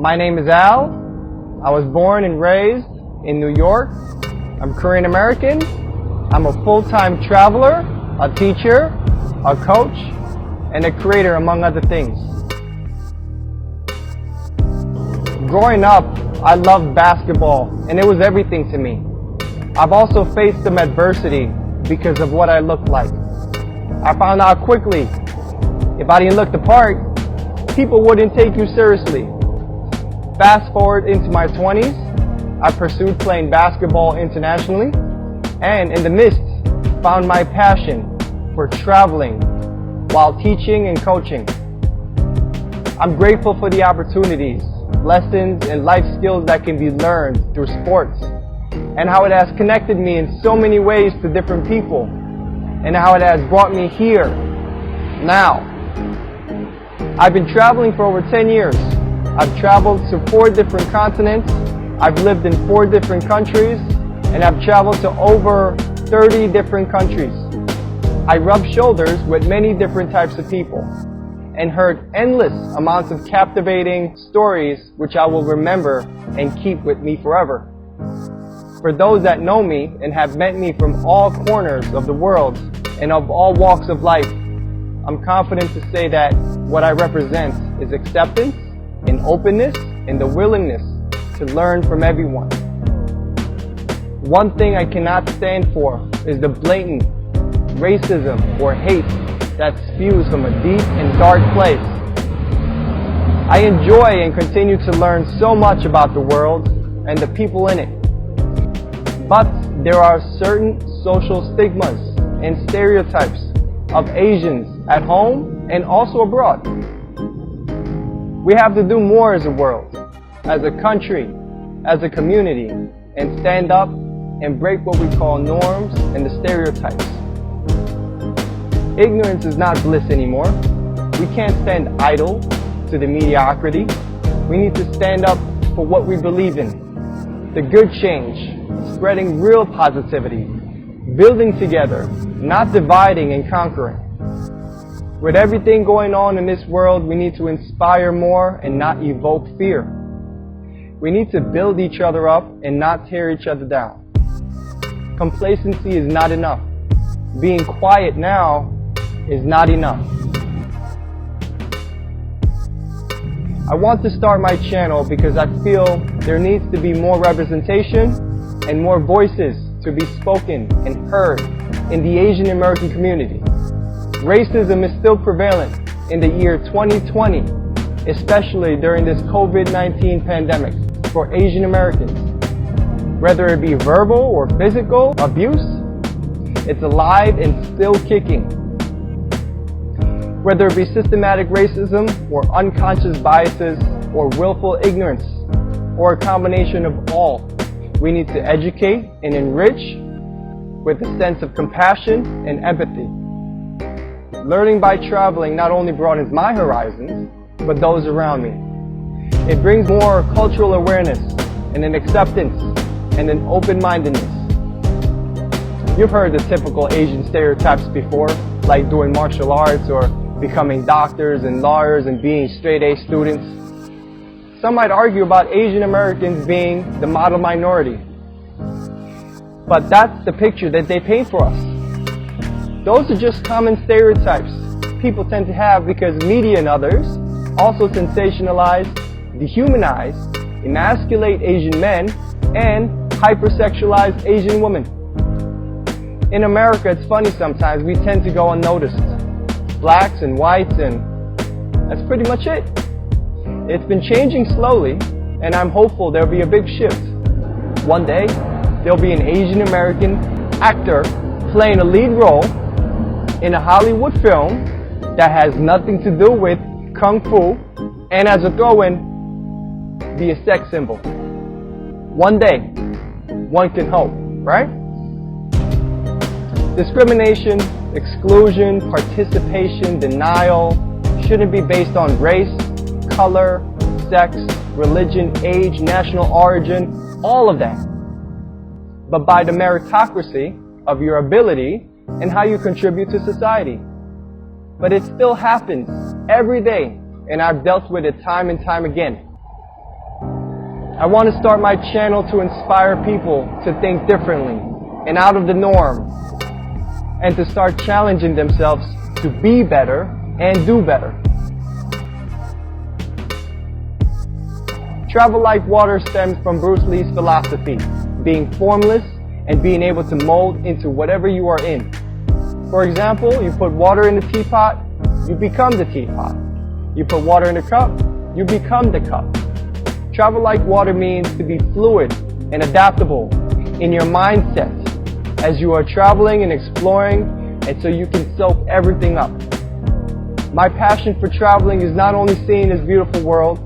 My name is Al. I was born and raised in New York. I'm Korean American. I'm a full-time traveler, a teacher, a coach, and a creator, among other things. Growing up, I loved basketball, and it was everything to me. I've also faced some adversity because of what I looked like. I found out quickly, if I didn't look the part, people wouldn't take you seriously. Fast forward into my 20s, I pursued playing basketball internationally, and in the midst, found my passion for traveling while teaching and coaching. I'm grateful for the opportunities, lessons, and life skills that can be learned through sports, and how it has connected me in so many ways to different people, and how it has brought me here, now. I've been traveling for over 10 years. I've traveled to 4 different continents, I've lived in 4 different countries, and I've traveled to over 30 different countries. I rubbed shoulders with many different types of people and heard endless amounts of captivating stories which I will remember and keep with me forever. For those that know me and have met me from all corners of the world and of all walks of life, I'm confident to say that what I represent is acceptance and openness and the willingness to learn from everyone. One thing I cannot stand for is the blatant racism or hate that spews from a deep and dark place. I enjoy and continue to learn so much about the world and the people in it. But there are certain social stigmas and stereotypes of Asians at home and also abroad. We have to do more as a world, as a country, as a community, and stand up and break what we call norms and the stereotypes. Ignorance is not bliss anymore. We can't stand idle to the mediocrity. We need to stand up for what we believe in. The good change, spreading real positivity, building together, not dividing and conquering. With everything going on in this world, we need to inspire more and not evoke fear. We need to build each other up and not tear each other down. Complacency is not enough. Being quiet now is not enough. I want to start my channel because I feel there needs to be more representation and more voices to be spoken and heard in the Asian American community. Racism is still prevalent in the year 2020, especially during this COVID-19 pandemic for Asian Americans. Whether it be verbal or physical abuse, it's alive and still kicking. Whether it be systematic racism or unconscious biases or willful ignorance or a combination of all, we need to educate and enrich with a sense of compassion and empathy. Learning by traveling not only broadens my horizons, but those around me. It brings more cultural awareness and an acceptance and an open-mindedness. You've heard the typical Asian stereotypes before, like doing martial arts or becoming doctors and lawyers and being straight-A students. Some might argue about Asian Americans being the model minority. But that's the picture that they paint for us. Those are just common stereotypes people tend to have because media and others also sensationalize, dehumanize, emasculate Asian men, and hypersexualize Asian women. In America, it's funny sometimes, we tend to go unnoticed. Blacks and whites, and that's pretty much it. It's been changing slowly, and I'm hopeful there'll be a big shift. One day, there'll be an Asian American actor playing a lead role in a Hollywood film that has nothing to do with Kung Fu, and as a throw-in, be a sex symbol. One day, one can hope, right? Discrimination, exclusion, participation, denial shouldn't be based on race, color, sex, religion, age, national origin, all of that. But by the meritocracy of your ability and how you contribute to society. But it still happens every day, and I've dealt with it time and time again. I want to start my channel to inspire people to think differently and out of the norm, and to start challenging themselves to be better and do better. Travel like water stems from Bruce Lee's philosophy, being formless and being able to mold into whatever you are in. For example, you put water in the teapot, you become the teapot. You put water in the cup, you become the cup. Travel like water means to be fluid and adaptable in your mindset as you are traveling and exploring, and so you can soak everything up. My passion for traveling is not only seeing this beautiful world,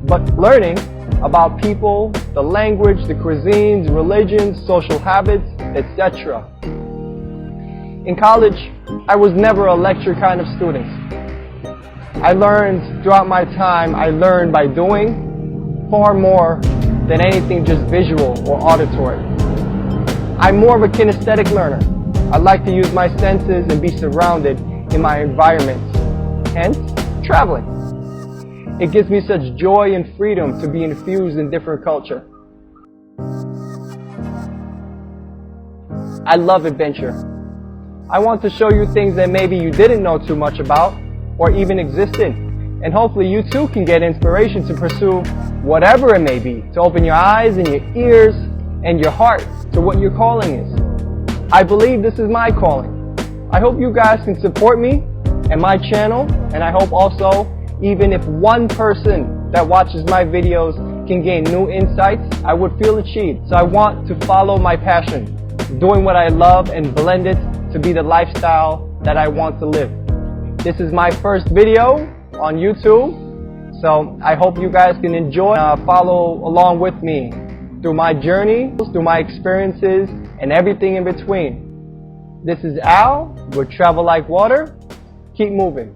but learning about people, the language, the cuisines, religions, social habits, etc. In college, I was never a lecture kind of student. I learned throughout my time, I learned by doing far more than anything just visual or auditory. I'm more of a kinesthetic learner. I like to use my senses and be surrounded in my environment, hence traveling. It gives me such joy and freedom to be infused in different culture. I love adventure. I want to show you things that maybe you didn't know too much about or even existed. And hopefully you too can get inspiration to pursue whatever it may be, to open your eyes and your ears and your heart to what your calling is. I believe this is my calling. I hope you guys can support me and my channel, and I hope also even if one person that watches my videos can gain new insights, I would feel achieved. So I want to follow my passion, doing what I love and blend it to be the lifestyle that I want to live. This is my first video on YouTube, so I hope you guys can enjoy, follow along with me through my journey, through my experiences, and everything in between. This is Al with Travel Like Water. Keep moving.